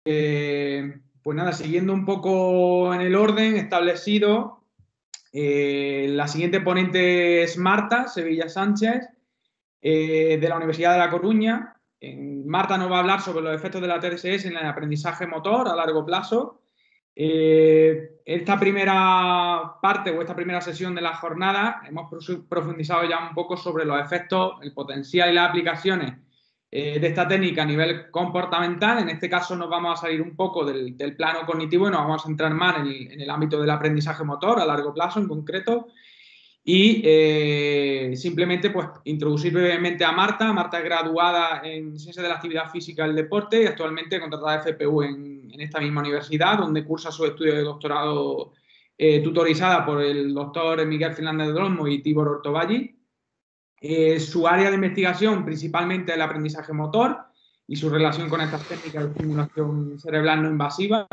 Pues nada, siguiendo un poco en el orden establecido, la siguiente ponente es Marta Sevilla Sánchez, de la Universidad de La Coruña. Marta nos va a hablar sobre los efectos de la TDSS en el aprendizaje motor a largo plazo. Esta primera parte o esta primera sesión de la jornada hemos profundizado ya un poco sobre los efectos, el potencial y las aplicaciones de esta técnica a nivel comportamental. En este caso nos vamos a salir un poco del plano cognitivo y nos vamos a centrar más en el ámbito del aprendizaje motor a largo plazo en concreto. Y simplemente pues introducir brevemente a Marta. Marta es graduada en Ciencias de la Actividad Física y el Deporte y actualmente contratada de FPU en esta misma universidad, donde cursa su estudio de doctorado tutorizada por el doctor Miguel Fernández del Olmo y Tibor Ortovalli. Su área de investigación principalmente es el aprendizaje motor y su relación con estas técnicas de estimulación cerebral no invasiva.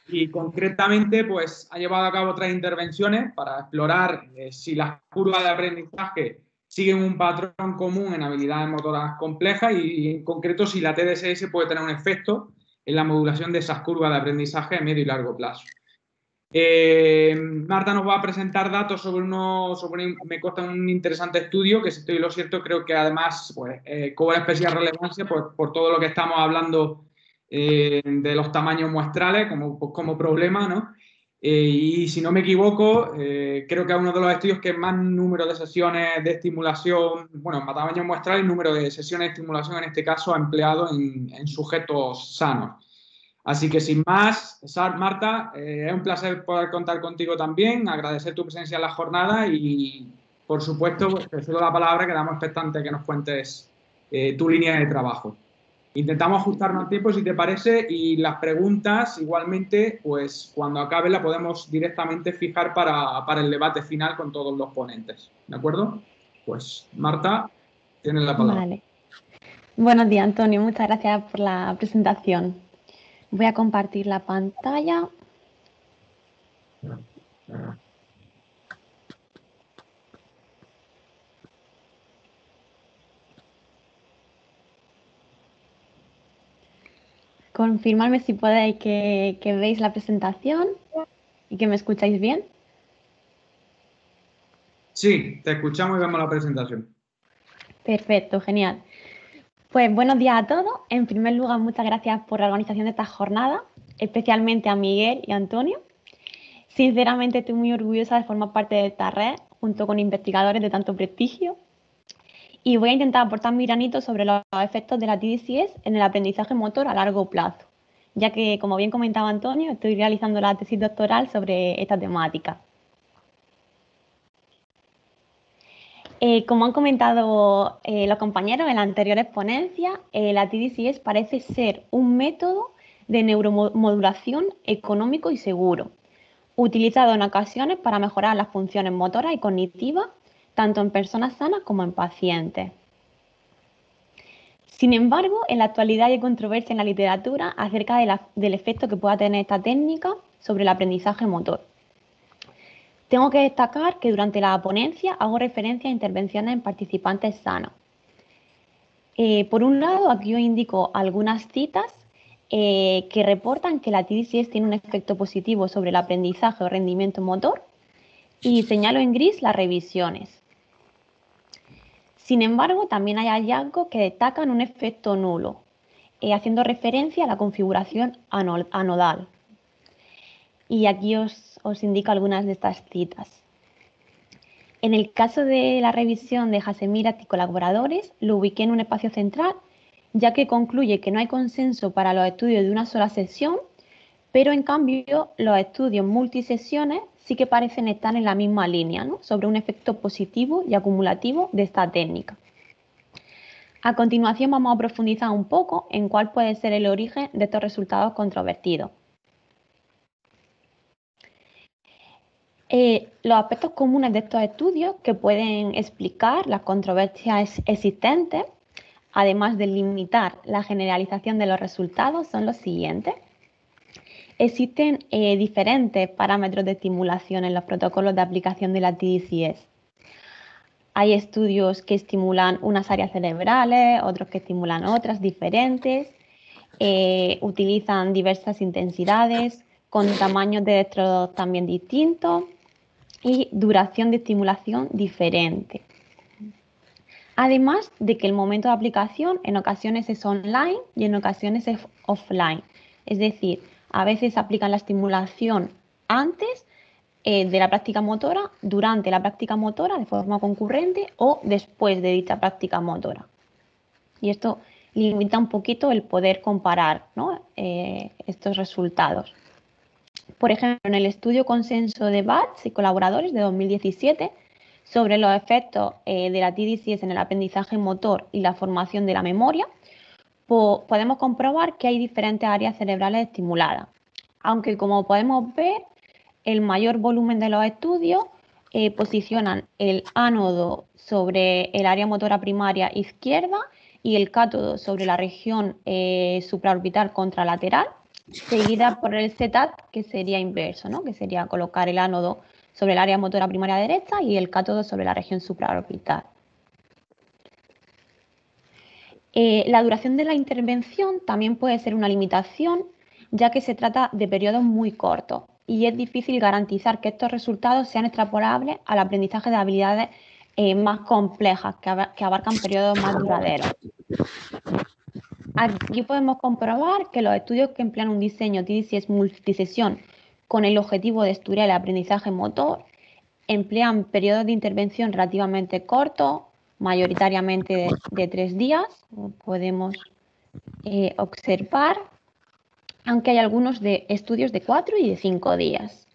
Y concretamente, pues ha llevado a cabo 3 intervenciones para explorar si las curvas de aprendizaje siguen un patrón común en habilidades motoras complejas y en concreto si la TDSS puede tener un efecto en la modulación de esas curvas de aprendizaje a medio y largo plazo. Marta nos va a presentar datos me consta un interesante estudio que, si estoy lo cierto, creo que además pues, cobra especial relevancia por todo lo que estamos hablando de los tamaños muestrales como problema, ¿no? Y si no me equivoco, creo que es uno de los estudios que más número de sesiones de estimulación, bueno, en tamaños muestrales, número de sesiones de estimulación en este caso ha empleado en sujetos sanos. Así que sin más, Marta, es un placer poder contar contigo también, agradecer tu presencia en la jornada y, por supuesto, pues, te cedo la palabra, quedamos expectantes que nos cuentes tu línea de trabajo. Intentamos ajustarnos al tiempo, si te parece, y las preguntas, igualmente, pues cuando acabe la podemos directamente fijar para el debate final con todos los ponentes. ¿De acuerdo? Pues, Marta, tienes la palabra. Vale. Buenos días, Antonio. Muchas gracias por la presentación. Voy a compartir la pantalla. Confirmadme si podéis que veis la presentación y que me escucháis bien. Sí, te escuchamos y vemos la presentación. Perfecto, genial. Pues buenos días a todos. En primer lugar, muchas gracias por la organización de esta jornada, especialmente a Miguel y a Antonio. Sinceramente estoy muy orgullosa de formar parte de esta red junto con investigadores de tanto prestigio. Y voy a intentar aportar mi granito sobre los efectos de la TDCS en el aprendizaje motor a largo plazo, ya que, como bien comentaba Antonio, estoy realizando la tesis doctoral sobre esta temática. Como han comentado los compañeros en las anteriores ponencias, la TDCS parece ser un método de neuromodulación económico y seguro, utilizado en ocasiones para mejorar las funciones motoras y cognitivas, tanto en personas sanas como en pacientes. Sin embargo, en la actualidad hay controversia en la literatura acerca del efecto que pueda tener esta técnica sobre el aprendizaje motor. Tengo que destacar que durante la ponencia hago referencia a intervenciones en participantes sanos. Por un lado, aquí os indico algunas citas que reportan que la TDCS tiene un efecto positivo sobre el aprendizaje o rendimiento motor y señalo en gris las revisiones. Sin embargo, también hay hallazgos que destacan un efecto nulo, haciendo referencia a la configuración anodal. Y aquí os indico algunas de estas citas. En el caso de la revisión de Hasemirat y colaboradores, lo ubiqué en un espacio central, ya que concluye que no hay consenso para los estudios de una sola sesión, pero en cambio los estudios multisesiones sí que parecen estar en la misma línea, ¿no?, sobre un efecto positivo y acumulativo de esta técnica. A continuación vamos a profundizar un poco en cuál puede ser el origen de estos resultados controvertidos. Los aspectos comunes de estos estudios que pueden explicar las controversias existentes, además de limitar la generalización de los resultados, son los siguientes. Existen diferentes parámetros de estimulación en los protocolos de aplicación de la TDCS. Hay estudios que estimulan unas áreas cerebrales, otros que estimulan otras diferentes. Utilizan diversas intensidades, con tamaños de electrodos también distintos y duración de estimulación diferente. Además de que el momento de aplicación en ocasiones es online y en ocasiones es offline. Es decir, a veces aplican la estimulación antes de la práctica motora, durante la práctica motora de forma concurrente o después de dicha práctica motora. Y esto limita un poquito el poder comparar, ¿no? Estos resultados. Por ejemplo, en el estudio Consenso de Batts y colaboradores de 2017 sobre los efectos de la TDCS en el aprendizaje motor y la formación de la memoria, podemos comprobar que hay diferentes áreas cerebrales estimuladas. Aunque, como podemos ver, el mayor volumen de los estudios posicionan el ánodo sobre el área motora primaria izquierda y el cátodo sobre la región supraorbital contralateral, seguida por el setup, que sería inverso, ¿no? Que sería colocar el ánodo sobre el área motora primaria derecha y el cátodo sobre la región supraorbital. La duración de la intervención también puede ser una limitación, ya que se trata de periodos muy cortos y es difícil garantizar que estos resultados sean extrapolables al aprendizaje de habilidades más complejas, que abarcan periodos más duraderos. Aquí podemos comprobar que los estudios que emplean un diseño TDCS multisesión con el objetivo de estudiar el aprendizaje motor emplean periodos de intervención relativamente cortos, mayoritariamente de 3 días, como podemos observar, aunque hay algunos de estudios de 4 y de 5 días.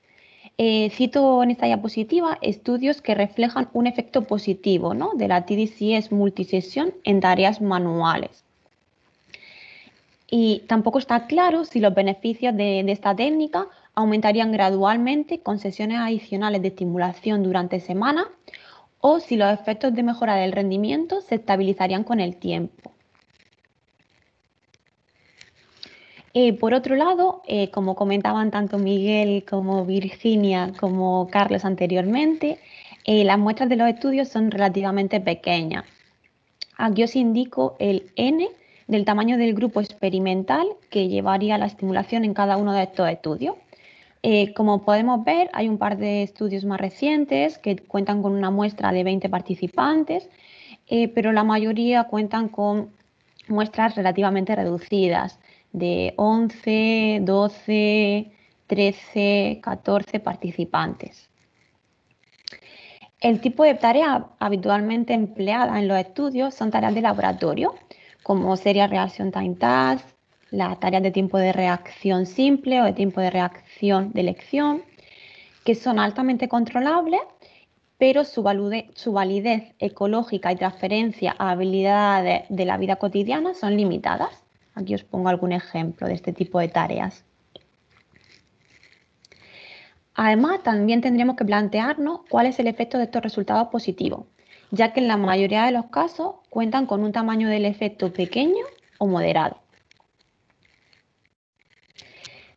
Cito en esta diapositiva estudios que reflejan un efecto positivo, ¿no?, de la TDCS multisesión en tareas manuales. Y tampoco está claro si los beneficios de esta técnica aumentarían gradualmente con sesiones adicionales de estimulación durante semanas o si los efectos de mejora del rendimiento se estabilizarían con el tiempo. Por otro lado, como comentaban tanto Miguel como Virginia como Carlos anteriormente, las muestras de los estudios son relativamente pequeñas. Aquí os indico el N del tamaño del grupo experimental que llevaría la estimulación en cada uno de estos estudios. Como podemos ver, hay un par de estudios más recientes que cuentan con una muestra de 20 participantes, pero la mayoría cuentan con muestras relativamente reducidas, de 11, 12, 13, 14 participantes. El tipo de tarea habitualmente empleada en los estudios son tareas de laboratorio, como Serial Reaction Time Task, las tareas de tiempo de reacción simple o de tiempo de reacción de elección, que son altamente controlables, pero su validez ecológica y transferencia a habilidades de la vida cotidiana son limitadas. Aquí os pongo algún ejemplo de este tipo de tareas. Además, también tendríamos que plantearnos cuál es el efecto de estos resultados positivos, ya que en la mayoría de los casos cuentan con un tamaño del efecto pequeño o moderado.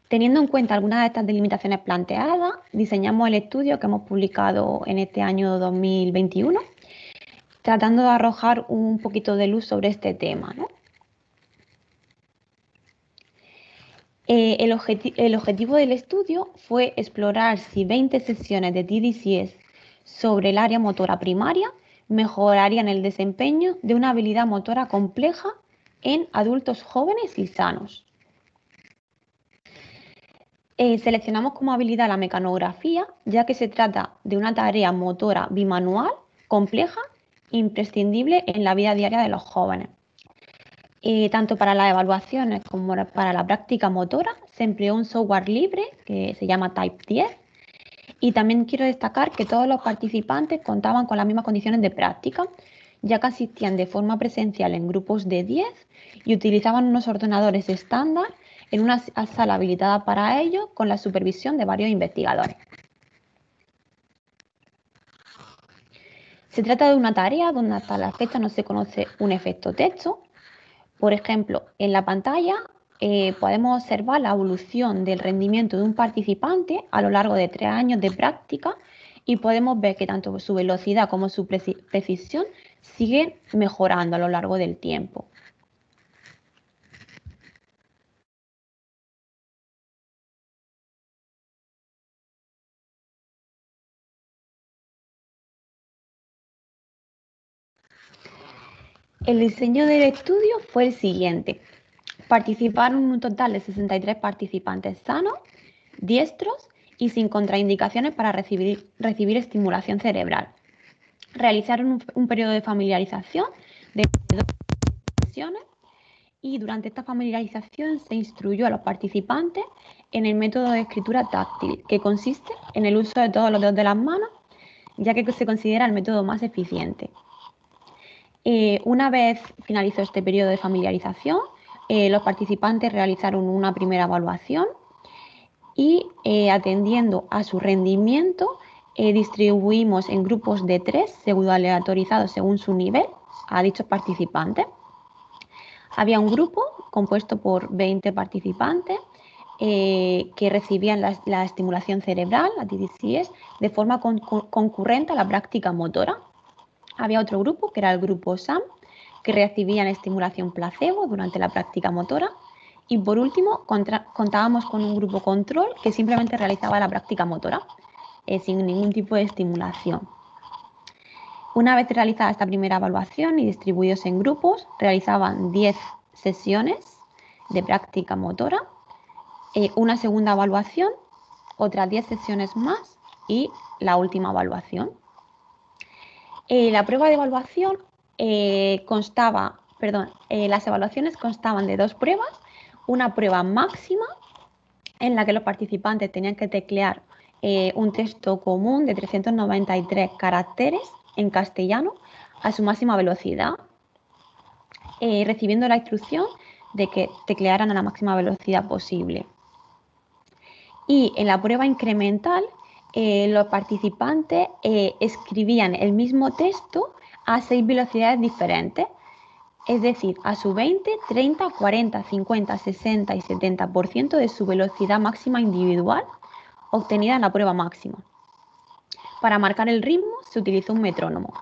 Teniendo en cuenta algunas de estas delimitaciones planteadas, diseñamos el estudio que hemos publicado en este año 2021, tratando de arrojar un poquito de luz sobre este tema, ¿no? El objetivo del estudio fue explorar si 20 sesiones de TDCS sobre el área motora primaria mejorarían el desempeño de una habilidad motora compleja en adultos jóvenes y sanos. Seleccionamos como habilidad la mecanografía, ya que se trata de una tarea motora bimanual compleja, imprescindible en la vida diaria de los jóvenes. Tanto para las evaluaciones como para la práctica motora se empleó un software libre que se llama Type 10, y también quiero destacar que todos los participantes contaban con las mismas condiciones de práctica, ya que asistían de forma presencial en grupos de 10 y utilizaban unos ordenadores estándar en una sala habilitada para ello con la supervisión de varios investigadores. Se trata de una tarea donde hasta la fecha no se conoce un efecto texto. Por ejemplo, en la pantalla podemos observar la evolución del rendimiento de un participante a lo largo de 3 años de práctica y podemos ver que tanto su velocidad como su precisión siguen mejorando a lo largo del tiempo. El diseño del estudio fue el siguiente. Participaron un total de 63 participantes sanos, diestros y sin contraindicaciones para recibir estimulación cerebral. Realizaron un periodo de familiarización de 2 sesiones y durante esta familiarización se instruyó a los participantes en el método de escritura táctil, que consiste en el uso de todos los dedos de las manos, ya que se considera el método más eficiente. Una vez finalizó este periodo de familiarización, los participantes realizaron una primera evaluación y atendiendo a su rendimiento distribuimos en grupos de 3 pseudoaleatorizados según su nivel a dichos participantes. Había un grupo compuesto por 20 participantes que recibían la estimulación cerebral, la TDCS, de forma concurrente a la práctica motora. Había otro grupo, que era el grupo SAM, que recibían estimulación placebo durante la práctica motora. Y por último, contábamos con un grupo control que simplemente realizaba la práctica motora, sin ningún tipo de estimulación. Una vez realizada esta primera evaluación y distribuidos en grupos, realizaban 10 sesiones de práctica motora, una segunda evaluación, otras 10 sesiones más y la última evaluación. La prueba de evaluación las evaluaciones constaban de 2 pruebas, una prueba máxima en la que los participantes tenían que teclear un texto común de 393 caracteres en castellano a su máxima velocidad, recibiendo la instrucción de que teclearan a la máxima velocidad posible. Y en la prueba incremental, los participantes escribían el mismo texto a 6 velocidades diferentes, es decir, a su 20, 30, 40, 50, 60 y 70% de su velocidad máxima individual obtenida en la prueba máxima. Para marcar el ritmo se utilizó un metrónomo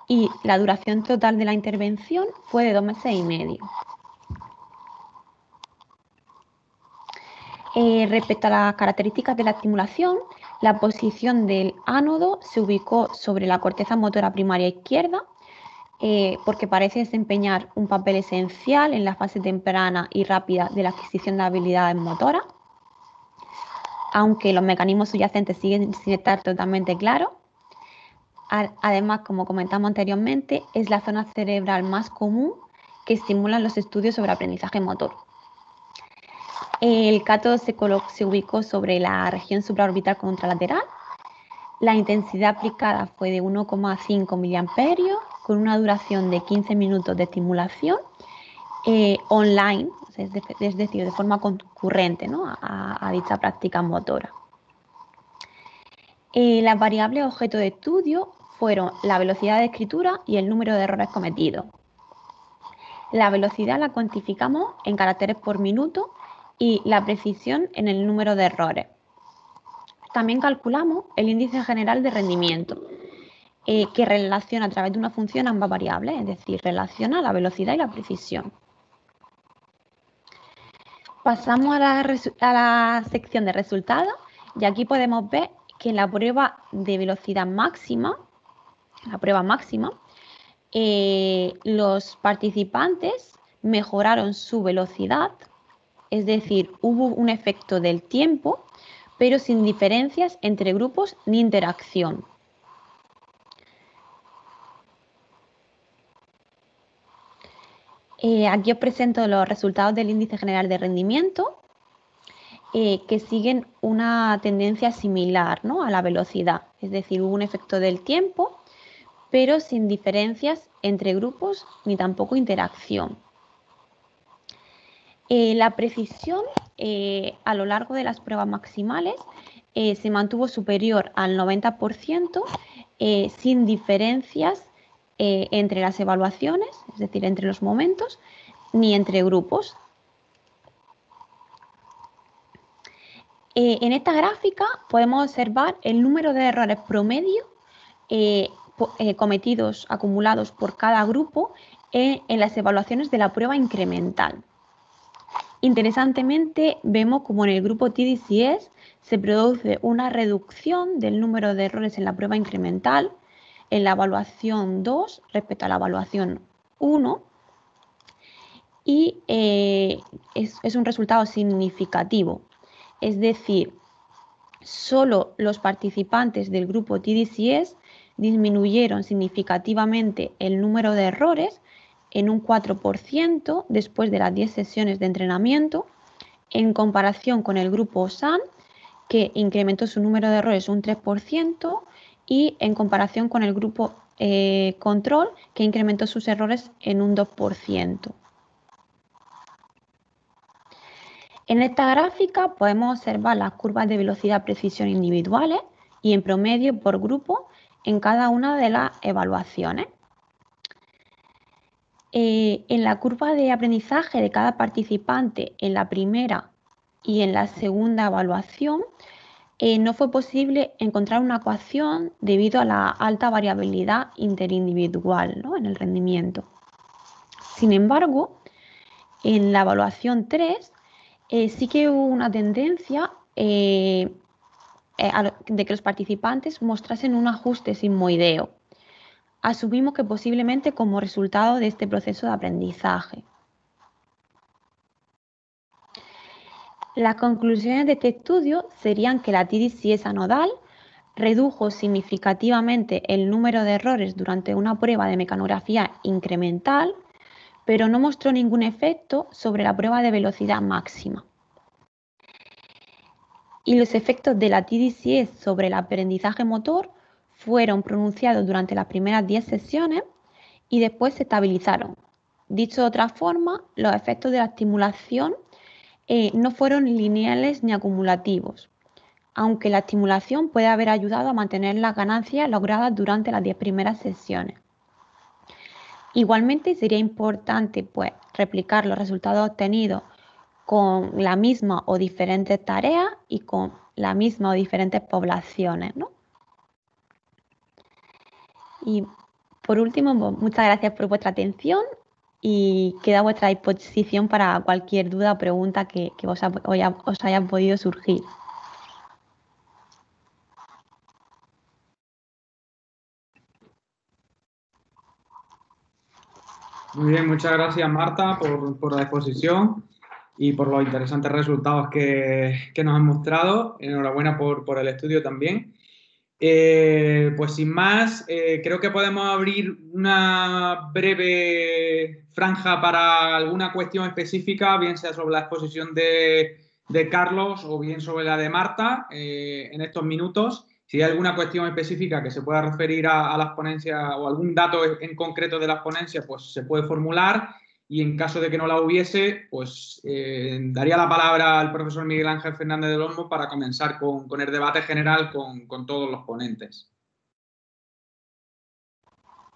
y la duración total de la intervención fue de 2 meses y medio. Respecto a las características de la estimulación, la posición del ánodo se ubicó sobre la corteza motora primaria izquierda, porque parece desempeñar un papel esencial en la fase temprana y rápida de la adquisición de habilidades motoras, aunque los mecanismos subyacentes siguen sin estar totalmente claros. Además, como comentamos anteriormente, es la zona cerebral más común que estimulan los estudios sobre aprendizaje motor. El cátodo se ubicó sobre la región supraorbital contralateral. La intensidad aplicada fue de 1,5 mA con una duración de 15 minutos de estimulación online, es decir, de forma concurrente, ¿no?, a dicha práctica motora. Las variables objeto de estudio fueron la velocidad de escritura y el número de errores cometidos. La velocidad la cuantificamos en caracteres por minuto y la precisión en el número de errores. También calculamos el índice general de rendimiento, que relaciona a través de una función ambas variables, es decir, relaciona la velocidad y la precisión. Pasamos a la sección de resultados y aquí podemos ver que en la prueba de velocidad máxima, los participantes mejoraron su velocidad, es decir, hubo un efecto del tiempo, pero sin diferencias entre grupos ni interacción. Aquí os presento los resultados del índice general de rendimiento, que siguen una tendencia similar, ¿no?, a la velocidad, es decir, hubo un efecto del tiempo, pero sin diferencias entre grupos ni tampoco interacción. La precisión a lo largo de las pruebas maximales se mantuvo superior al 90%, sin diferencias entre las evaluaciones, es decir, entre los momentos, ni entre grupos. En esta gráfica podemos observar el número de errores promedio cometidos, acumulados por cada grupo en las evaluaciones de la prueba incremental. Interesantemente, vemos como en el grupo TDCS se produce una reducción del número de errores en la prueba incremental en la evaluación 2 respecto a la evaluación 1 y es un resultado significativo. Es decir, solo los participantes del grupo TDCS disminuyeron significativamente el número de errores en un 4% después de las 10 sesiones de entrenamiento, en comparación con el grupo SAN, que incrementó su número de errores un 3%, y en comparación con el grupo control, que incrementó sus errores en un 2%. En esta gráfica podemos observar las curvas de velocidad-precisión individuales y en promedio por grupo en cada una de las evaluaciones. En la curva de aprendizaje de cada participante en la primera y en la segunda evaluación no fue posible encontrar una ecuación debido a la alta variabilidad interindividual, ¿no?, en el rendimiento. Sin embargo, en la evaluación 3 sí que hubo una tendencia de que los participantes mostrasen un ajuste sigmoideo. Asumimos que posiblemente como resultado de este proceso de aprendizaje. Las conclusiones de este estudio serían que la TDCS anodal redujo significativamente el número de errores durante una prueba de mecanografía incremental, pero no mostró ningún efecto sobre la prueba de velocidad máxima. Y los efectos de la TDCS sobre el aprendizaje motor fueron pronunciados durante las primeras 10 sesiones y después se estabilizaron. Dicho de otra forma, los efectos de la estimulación no fueron lineales ni acumulativos, aunque la estimulación puede haber ayudado a mantener las ganancias logradas durante las 10 primeras sesiones. Igualmente sería importante, pues, replicar los resultados obtenidos con la misma o diferentes tareas y con la misma o diferentes poblaciones, ¿no? Y por último, muchas gracias por vuestra atención y quedo a vuestra disposición para cualquier duda o pregunta que os haya podido surgir. Muy bien, muchas gracias Marta por la exposición y por los interesantes resultados que nos han mostrado. Enhorabuena por el estudio también. Pues sin más, creo que podemos abrir una breve franja para alguna cuestión específica, bien sea sobre la exposición de Carlos o bien sobre la de Marta, en estos minutos. Si hay alguna cuestión específica que se pueda referir a las ponencias o algún dato en concreto de las ponencias, pues se puede formular. Y en caso de que no la hubiese, pues daría la palabra al profesor Miguel Ángel Fernández del Olmo para comenzar con el debate general con todos los ponentes.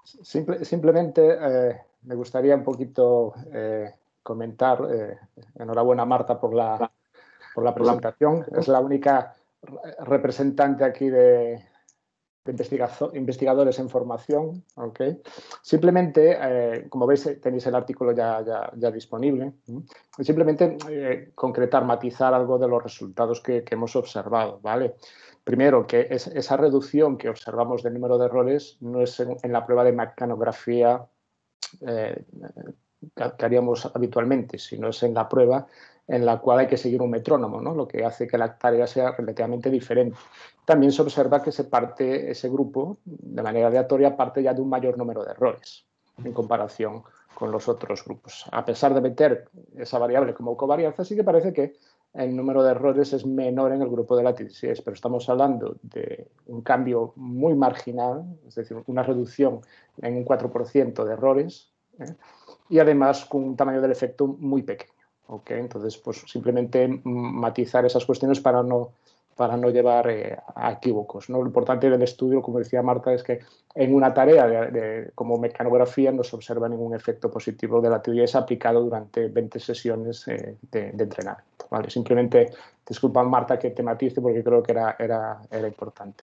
Simplemente me gustaría un poquito comentar, enhorabuena Marta por la presentación, es la única representante aquí de investigadores en formación. ¿Okay? Simplemente, como veis, tenéis el artículo ya disponible. Simplemente concretar, matizar algo de los resultados que hemos observado. ¿Vale? Primero, que esa reducción que observamos del número de errores no es en la prueba de mecanografía que haríamos habitualmente, sino es en la prueba en la cual hay que seguir un metrónomo, ¿no? Lo que hace que la tarea sea relativamente diferente. También se observa que ese grupo, de manera aleatoria, parte ya de un mayor número de errores en comparación con los otros grupos. A pesar de meter esa variable como covarianza, sí que parece que el número de errores es menor en el grupo de la TDCS, pero estamos hablando de un cambio muy marginal, es decir, una reducción en un 4% de errores, y además con un tamaño del efecto muy pequeño. ¿Okay? Entonces, pues simplemente matizar esas cuestiones para no llevar a equívocos, ¿no? Lo importante del estudio, como decía Marta, es que en una tarea como mecanografía no se observa ningún efecto positivo de la TDCS aplicado durante 20 sesiones de entrenamiento. ¿Vale? Simplemente, disculpa Marta que te matice porque creo que era importante.